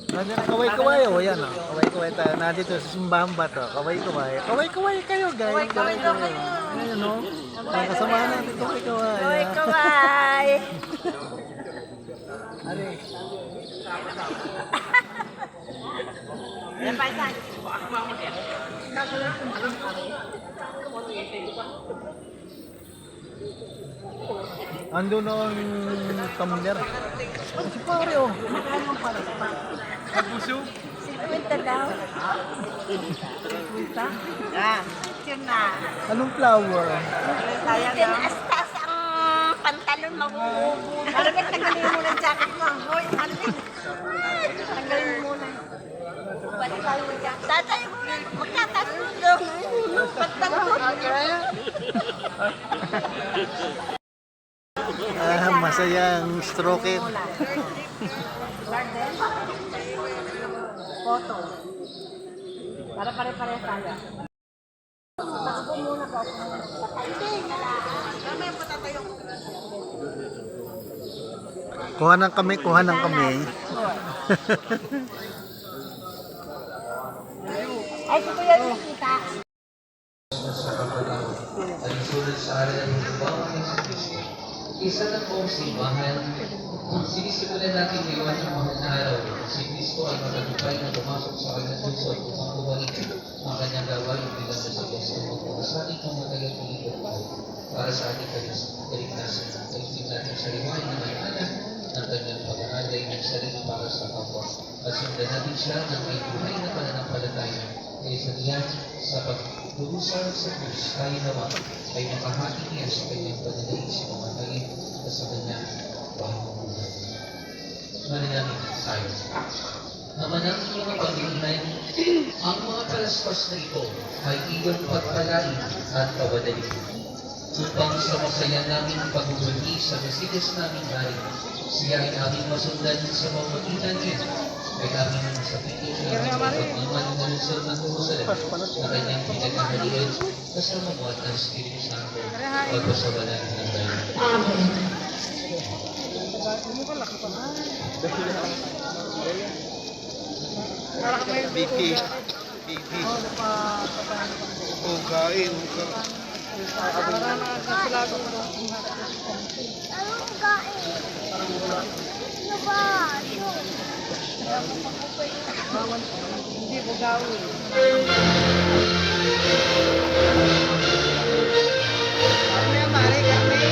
Kaway-kaway, oh, yan, oh. Kaway-kaway tayo. Nandito sa simbahan ba to? Kaway-kaway. Kaway-kaway kayo, guys. Kaway-kaway daw kayo. Ayan, oh. Ang kasama natin, kaway-kaway. Kaway-kaway. Ano eh? Yan pa isa. Ando noon tumbler. Si pare, oh. Puso? 50 daw. 50? Ah, yun na. Anong flower? Sayang na. Tinaas-taas ang pantalon magugubo. Alabit, tanggalin mo ng jacket mo. Hoy, alabit. Tanggalin mo muna. Balik tayo mo dyan. Tatay mo na. Magtataas mo doon. Pantalon. Masayang stroke. Photo. Para pare-pare tayo. Takbo muna po. Mamaya po tatayo. Kuha ng kami, kuha ng kami. Ay, si Kuya nakita. Alinsunod sa aral ng bawat Kristo. Isa na po ang simbahan. Sinisimulan natin ngayon ang mahal na araw. Si Kristo ay magagupay na pumasok sa kanyang lungsod upang bumalik ang kanyang gawain bilang Mesias na magpapasakit ng matayang pagiging para sa ating kaligtasan. Kaligtin natin sa liwanag na may anak ng kanyang pag-aalay ng sarili para sa kapwa. At sundan natin siya ng may buhay na pananampalataya. Kaya sa diyan, sa pagdurusa sa Diyos, tayo naman ay nakahati niya sa kanyang pananaig sa mga tayo at sa kanyang bahang buhay. Mananalig tayo. Naman ang inyong pag-iinay, ang mga kalaspas na ito ay iyong pagpalain at kawadali. Upang sa masaya namin pagbubunyi sa Mesias namin hari, siya ay aming masundan sa pamamagitan niya, ay aming nasapitin siya ng pagmamahal ng lungsod ng Jerusalem na kanyang pinagkahalian kasama mo at ang Espiritu Santo pagpasawalan ng bayan. Amen. Biki. Biki. Ugain. Hindi po gawin. Kami ang mali kami.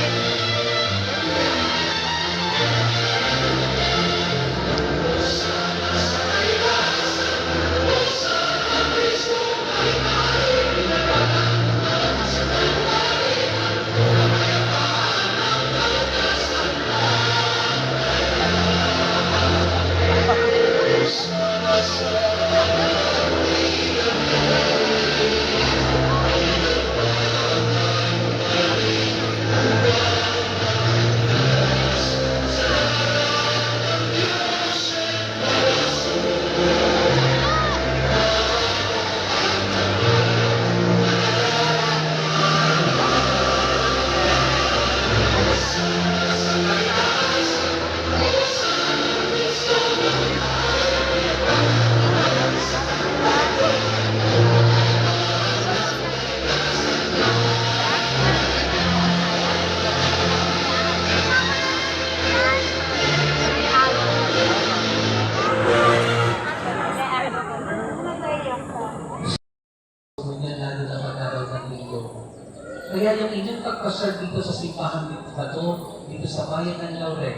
Kaya yung inyong pagpasal dito sa simbahan dito dito sa bayan ng Laurel,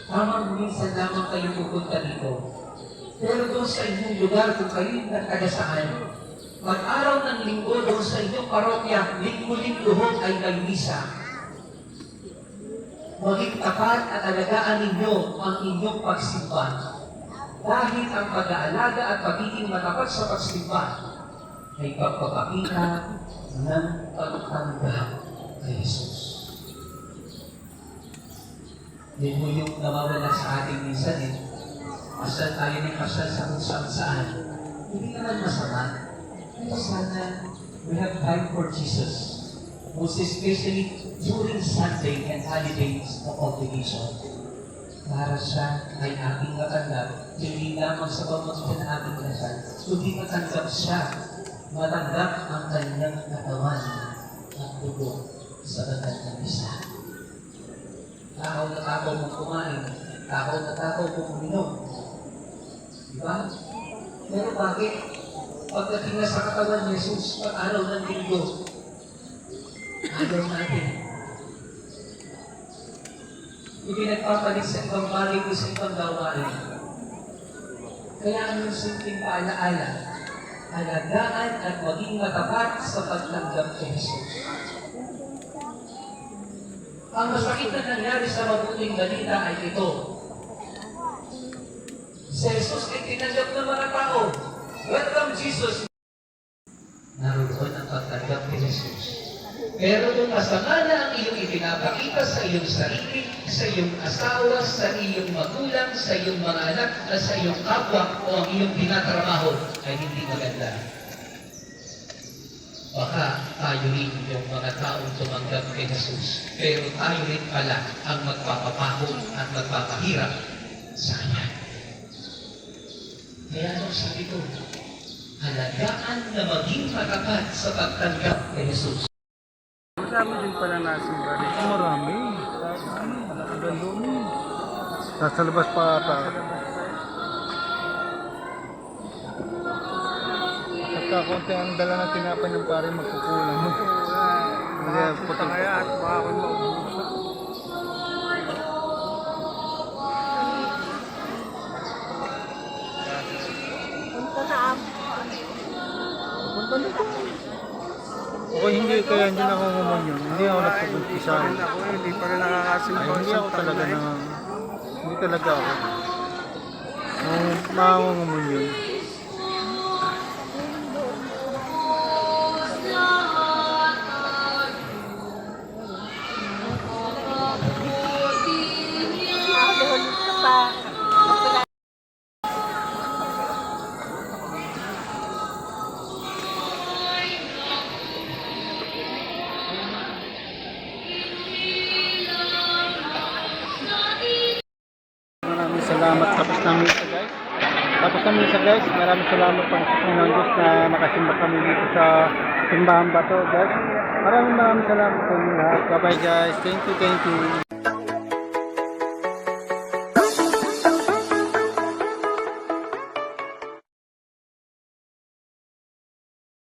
tamang minsan lamang kayo pupunta dito. Pero doon sa inyong lugar, kung kayo nagtagasaan, mag-araw ng linggo doon sa inyong parokya, linggo-linggo ay may misa. Maging tapat at alagaan ninyo ang inyong pagsimba. Dahil ang pag-aalaga at pagiging matapat sa pagsimba ay pagpapakita ng pagtanggap kay Jesus. Yan mo yung nawawala sa ating minsan eh. Kasal tayo ng kasal sa kung saan. Hindi naman masama. Pero sana we have time for Jesus. Most especially during Sunday and holidays of obligation. para siya ay ating matanggap, hindi lamang sa pamamagitan ng ating dasal, kundi matanggap siya, matanggap ang kanyang katawan at dugo sa banal na misa. Takaw na takaw mong kumain, takaw na takaw mong uminom. Diba? Pero bakit? Pagdating na sa katawan ni Jesus, pag-araw ng linggo, ayaw natin. Ipinagpapalit sa ibang bagay o sa ibang gawain. Kaya ang simpleng paalaala, alagaan at maging matapat sa pagtanggap kay Jesus. Ang masakit na nangyari sa mabuting balita ay ito. Si Jesus ay tinanggap ng mga tao. Welcome, Jesus! Naroon ang pagtanggap kay Jesus. Pero kung masama na ang iyong ipinapakita sa iyong sarili, sa iyong asawa, sa iyong magulang, sa iyong mga anak, at sa iyong kapwa o ang iyong tinatrabaho, ay hindi maganda. Baka tayo rin yung mga taong tumanggap kay Jesus, pero tayo rin pala ang magpapapahod at magpapahirap sa Kanya. Kaya nung sabi ko, halagaan na maging matapat sa pagtanggap kay Jesus. Marami din pala nasimba dito. Marami. Ang dumi. Nasa labas pa ata. Pagkakunti ang dala na tinapay ng pare magkukulang. Hindi, puto kaya at baka ako maubusan. Punta na ang Punta nito. Ako hindi, kaya hindi na ako ngumunyon. Hindi ako nagpupunta. Hindi pa rin nakakasimba. Ay, hindi ako talaga na... Hindi talaga ako. Nung makangungumunyon. nakalulit ka pa. Maraming salamat. Tapos na misa guys. Tapos na misa guys. Maraming salamat po sa Panginoon Diyos na nakasimba kami dito sa simbahan ba to guys. Maraming salamat po lahat. Bye bye guys. Thank you.